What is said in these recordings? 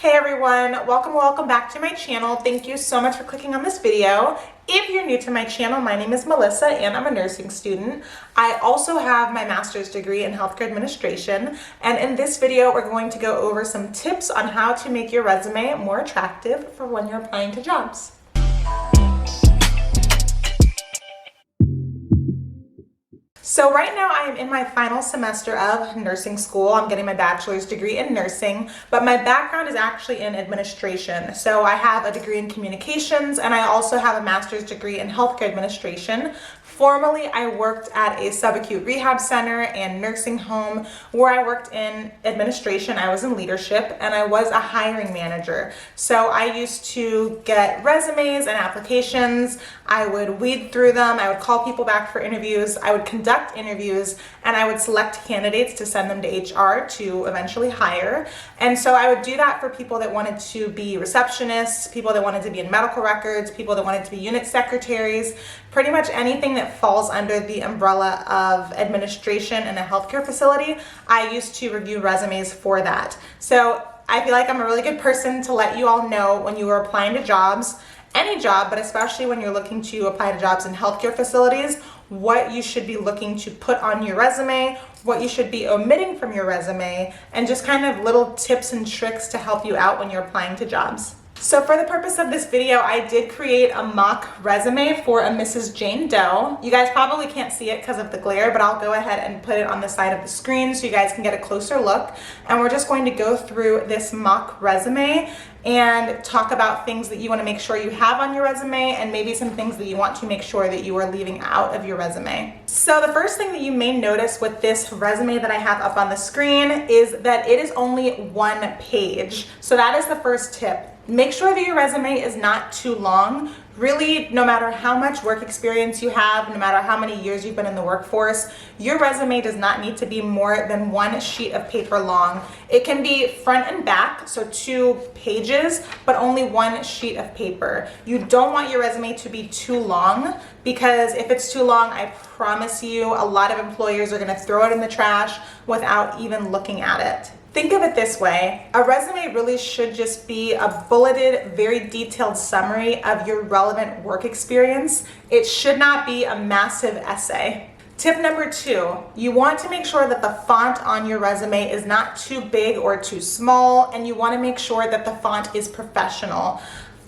Hey everyone, welcome back to my channel. Thank you so much for clicking on this video. If you're new to my channel, my name is Melissa and I'm a nursing student. I also have my master's degree in healthcare administration, and in this video we're going to go over some tips on how to make your resume more attractive for when you're applying to jobs. So right now I am in my final semester of nursing school. I'm getting my bachelor's degree in nursing, but my background is actually in administration. So I have a degree in communications and I also have a master's degree in healthcare administration. Formerly, I worked at a subacute rehab center and nursing home where I worked in administration. I was in leadership and I was a hiring manager. So I used to get resumes and applications. I would weed through them. I would call people back for interviews. I would conduct interviews and I would select candidates to send them to HR to eventually hire. And so I would do that for people that wanted to be receptionists, people that wanted to be in medical records, people that wanted to be unit secretaries, pretty much anything that falls under the umbrella of administration in a healthcare facility. I used to review resumes for that. So I feel like I'm a really good person to let you all know when you are applying to jobs, any job, but especially when you're looking to apply to jobs in healthcare facilities, what you should be looking to put on your resume, what you should be omitting from your resume, and just kind of little tips and tricks to help you out when you're applying to jobs. So for the purpose of this video, I did create a mock resume for a Mrs. Jane Doe. You guys probably can't see it because of the glare, but I'll go ahead and put it on the side of the screen so you guys can get a closer look. And we're just going to go through this mock resume and talk about things that you want to make sure you have on your resume and maybe some things that you want to make sure that you are leaving out of your resume. So the first thing that you may notice with this resume that I have up on the screen is that it is only one page. So that is the first tip. Make sure that your resume is not too long. Really, no matter how much work experience you have, no matter how many years you've been in the workforce, your resume does not need to be more than one sheet of paper long. It can be front and back, so 2 pages, but only one sheet of paper. You don't want your resume to be too long, because if it's too long, I promise you, a lot of employers are gonna throw it in the trash without even looking at it. Think of it this way, a resume really should just be a bulleted, very detailed summary of your relevant work experience. It should not be a massive essay. Tip number 2, you want to make sure that the font on your resume is not too big or too small, and you want to make sure that the font is professional.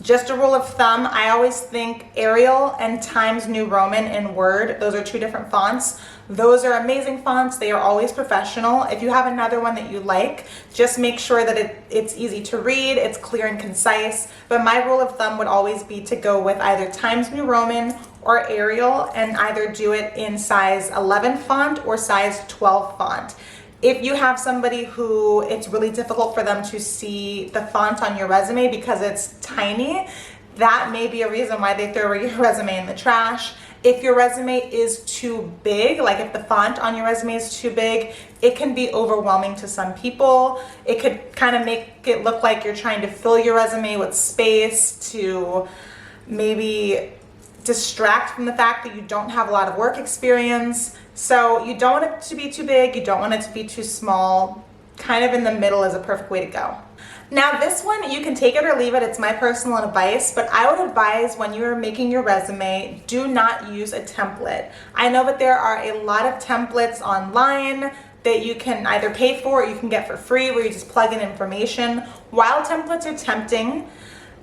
Just a rule of thumb, I always think Arial and Times New Roman in Word, those are 2 different fonts. Those are amazing fonts. They are always professional. If you have another one that you like, just make sure that it's easy to read, it's clear and concise. But my rule of thumb would always be to go with either Times New Roman or Arial and either do it in size 11 font or size 12 font. If you have somebody who it's really difficult for them to see the font on your resume because it's tiny, that may be a reason why they throw your resume in the trash. If your resume is too big, like if the font on your resume is too big, it can be overwhelming to some people. It could kind of make it look like you're trying to fill your resume with space to maybe distract from the fact that you don't have a lot of work experience. So you don't want it to be too big, you don't want it to be too small. Kind of in the middle is a perfect way to go. Now this one, you can take it or leave it, it's my personal advice, but I would advise when you are making your resume, do not use a template. I know that there are a lot of templates online that you can either pay for or you can get for free where you just plug in information. While templates are tempting,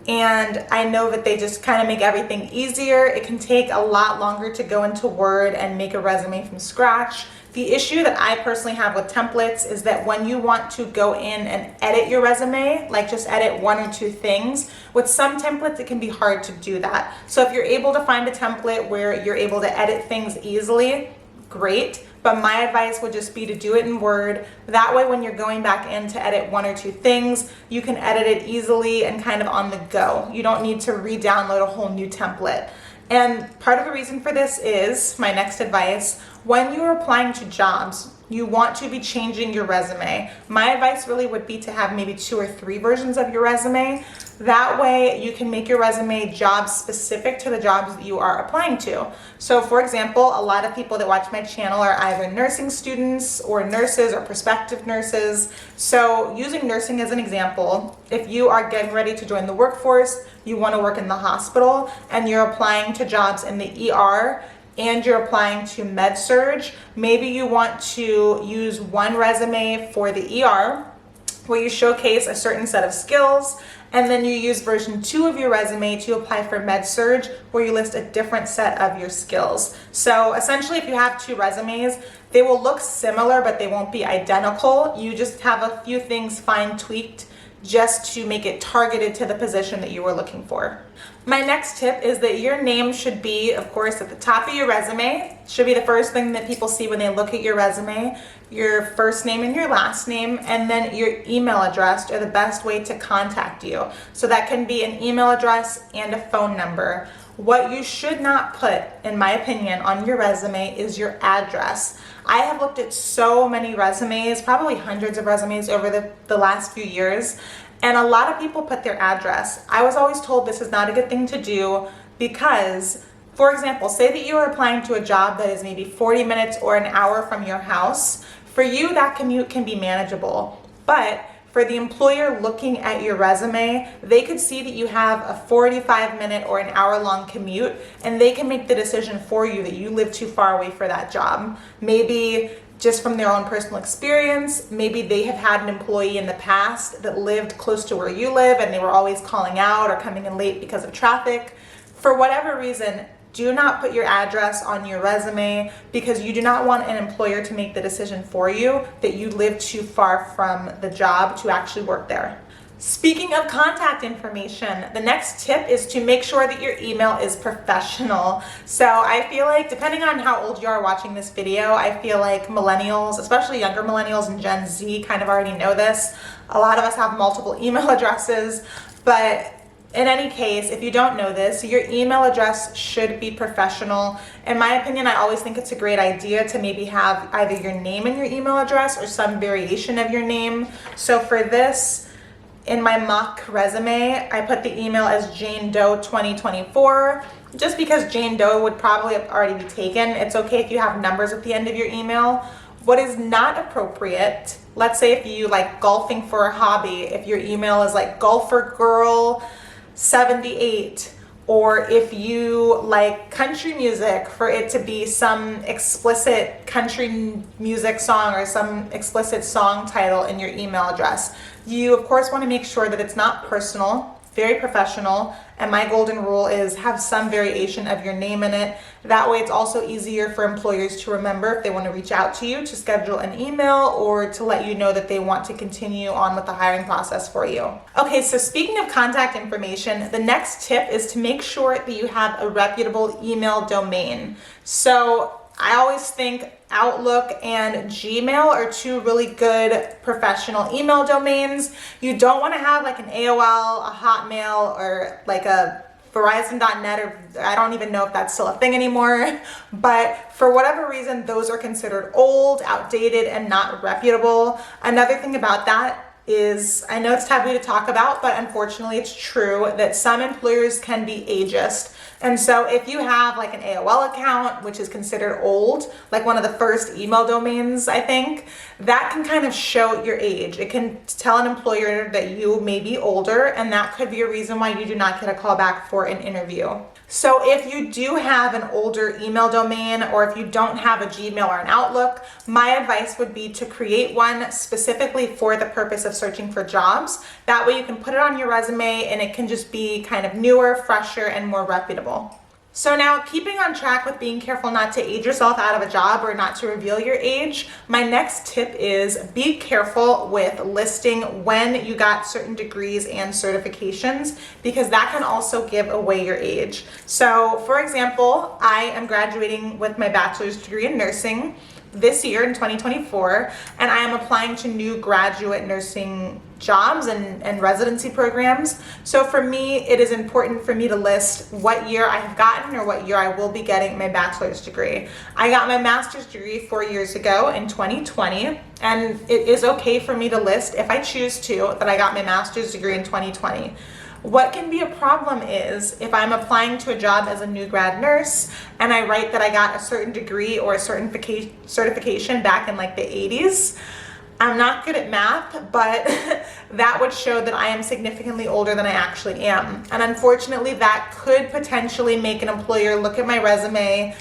and I know that they just kind of make everything easier, it can take a lot longer to go into Word and make a resume from scratch. The issue that I personally have with templates is that when you want to go in and edit your resume, like just edit 1 or 2 things, with some templates it can be hard to do that. So if you're able to find a template where you're able to edit things easily, great. But my advice would just be to do it in Word. That way when you're going back in to edit 1 or 2 things, you can edit it easily and kind of on the go. You don't need to re-download a whole new template. And part of the reason for this is, my next advice, when you're applying to jobs, you want to be changing your resume. My advice really would be to have maybe 2 or 3 versions of your resume. That way you can make your resume job specific to the jobs that you are applying to. So for example, a lot of people that watch my channel are either nursing students or nurses or prospective nurses. So using nursing as an example, if you are getting ready to join the workforce, you want to work in the hospital and you're applying to jobs in the ER, and you're applying to med-surg, maybe you want to use one resume for the ER where you showcase a certain set of skills, and then you use version 2 of your resume to apply for med-surg where you list a different set of your skills. So essentially, if you have 2 resumes, they will look similar but they won't be identical. You just have a few things fine tweaked just to make it targeted to the position that you were looking for. My next tip is that your name should be, of course, at the top of your resume. It should be the first thing that people see when they look at your resume. Your first name and your last name, and then your email address are the best way to contact you. So that can be an email address and a phone number. What you should not put, in my opinion, on your resume is your address. I have looked at so many resumes, probably hundreds of resumes over the last few years, and a lot of people put their address. I was always told this is not a good thing to do because, for example, say that you are applying to a job that is maybe 40 minutes or an hour from your house. For you, that commute can be manageable, but for the employer looking at your resume, they could see that you have a 45-minute or an hour-long commute, and they can make the decision for you that you live too far away for that job. Maybe just from their own personal experience, maybe they have had an employee in the past that lived close to where you live and they were always calling out or coming in late because of traffic. For whatever reason, do not put your address on your resume because you do not want an employer to make the decision for you that you live too far from the job to actually work there. Speaking of contact information, the next tip is to make sure that your email is professional. So I feel like, depending on how old you are watching this video, I feel like millennials, especially younger millennials and Gen Z, kind of already know this. A lot of us have multiple email addresses, but in any case, if you don't know this, your email address should be professional. In my opinion, I always think it's a great idea to maybe have either your name in your email address or some variation of your name. So for this, in my mock resume, I put the email as Jane Doe 2024, just because Jane Doe would probably have already be taken. It's okay if you have numbers at the end of your email. What is not appropriate, let's say if you like golfing for a hobby, if your email is like golfer girl 78, or if you like country music, for it to be some explicit country music song or some explicit song title in your email address. You of course want to make sure that it's not personal, very professional, and my golden rule is have some variation of your name in it. That way it's also easier for employers to remember if they want to reach out to you to schedule an email or to let you know that they want to continue on with the hiring process for you. Okay, so speaking of contact information, the next tip is to make sure that you have a reputable email domain. So I always think Outlook and Gmail are 2 really good professional email domains. You don't want to have like an AOL, a Hotmail, or like a Verizon.net, or I don't even know if that's still a thing anymore. But for whatever reason, those are considered old, outdated, and not reputable. Another thing about that is, I know it's taboo to talk about, but unfortunately it's true that some employers can be ageist. And so if you have like an AOL account, which is considered old, like one of the first email domains, I think, that can kind of show your age. It can tell an employer that you may be older, and that could be a reason why you do not get a call back for an interview. So if you do have an older email domain, or if you don't have a Gmail or an Outlook, my advice would be to create one specifically for the purpose of searching for jobs. That way you can put it on your resume and it can just be kind of newer, fresher, and more reputable. So now, keeping on track with being careful not to age yourself out of a job or not to reveal your age, my next tip is be careful with listing when you got certain degrees and certifications, because that can also give away your age. So for example, I am graduating with my bachelor's degree in nursing. this year in 2024, and I am applying to new graduate nursing jobs and residency programs. So for me, it is important for me to list what year I have gotten or what year I will be getting my bachelor's degree. I got my master's degree 4 years ago in 2020, and it is okay for me to list, if I choose to, that I got my master's degree in 2020. What can be a problem is if I'm applying to a job as a new grad nurse and I write that I got a certain degree or a certification back in like the 80s. I'm not good at math, but that would show that I am significantly older than I actually am. And unfortunately, that could potentially make an employer look at my resume,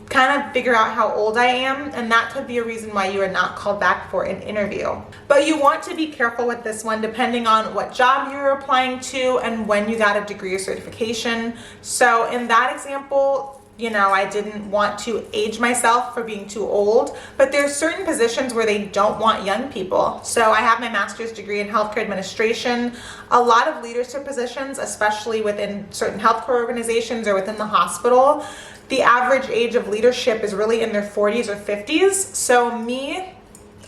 kind of figure out how old I am, and that could be a reason why you are not called back for an interview. But you want to be careful with this one depending on what job you're applying to and when you got a degree or certification. So in that example, I didn't want to age myself for being too old, but there's certain positions where they don't want young people. So I have my master's degree in healthcare administration. A lot of leadership positions, especially within certain healthcare organizations or within the hospital, the average age of leadership is really in their 40s or 50s. So me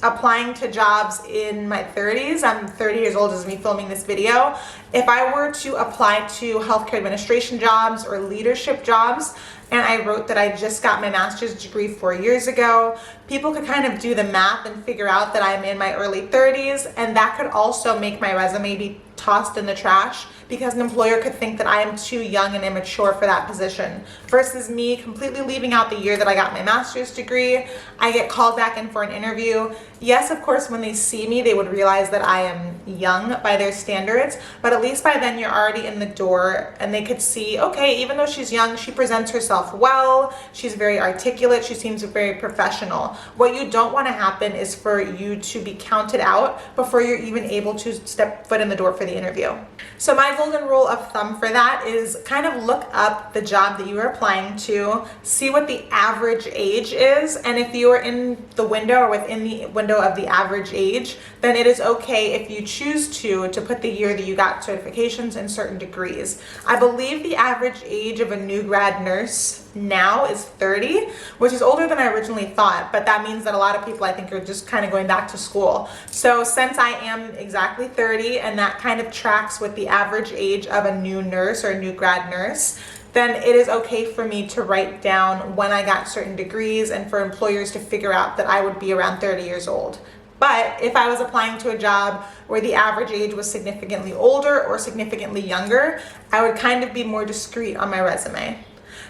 applying to jobs in my 30s, I'm 30 years old as me filming this video. If I were to apply to healthcare administration jobs or leadership jobs, and I wrote that I just got my master's degree 4 years ago, people could kind of do the math and figure out that I'm in my early 30s, and that could also make my resume be tossed in the trash because an employer could think that I am too young and immature for that position. Versus me completely leaving out the year that I got my master's degree, I get called back in for an interview. Yes, of course, when they see me, they would realize that I am young by their standards, but at least by then you're already in the door and they could see, okay, even though she's young, she presents herself well, she's very articulate, she seems very professional. What you don't want to happen is for you to be counted out before you're even able to step foot in the door for the interview. So my golden rule of thumb for that is kind of look up the job that you are applying to, see what the average age is, and if you are in the window or within the window of the average age, then it is okay if you choose to put the year that you got certifications and certain degrees. I believe the average age of a new grad nurse now is 30, which is older than I originally thought, but that means that a lot of people I think are just kind of going back to school. So since I am exactly 30 and that kind of tracks with the average age of a new nurse or a new grad nurse, then it is okay for me to write down when I got certain degrees and for employers to figure out that I would be around 30 years old. But if I was applying to a job where the average age was significantly older or significantly younger, I would kind of be more discreet on my resume.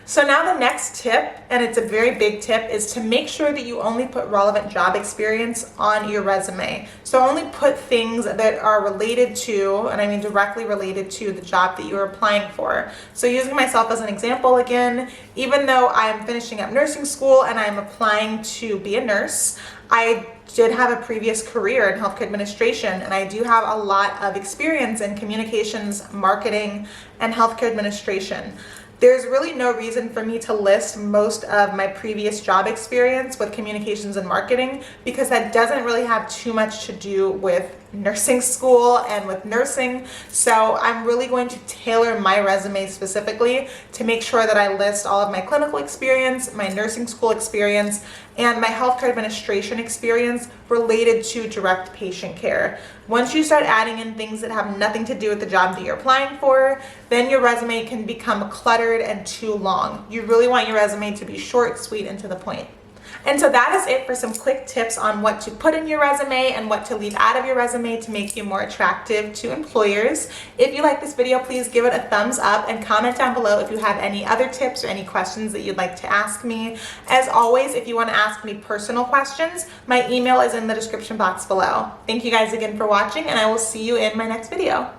So now the next tip, and it's a very big tip, is to make sure that you only put relevant job experience on your resume. So only put things that are related to, and I mean directly related to, the job that you're applying for. So using myself as an example again, even though I'm finishing up nursing school and I'm applying to be a nurse, I did have a previous career in healthcare administration, and I do have a lot of experience in communications, marketing, and healthcare administration. There's really no reason for me to list most of my previous job experience with communications and marketing because that doesn't really have too much to do with nursing school and with nursing. So I'm really going to tailor my resume specifically to make sure that I list all of my clinical experience, my nursing school experience, and my healthcare administration experience related to direct patient care. Once you start adding in things that have nothing to do with the job that you're applying for, then your resume can become cluttered and too long. You really want your resume to be short, sweet, and to the point. And so that is it for some quick tips on what to put in your resume and what to leave out of your resume to make you more attractive to employers. If you like this video, please give it a thumbs up and comment down below if you have any other tips or any questions that you'd like to ask me. As always, if you want to ask me personal questions, my email is in the description box below. Thank you guys again for watching, and I will see you in my next video.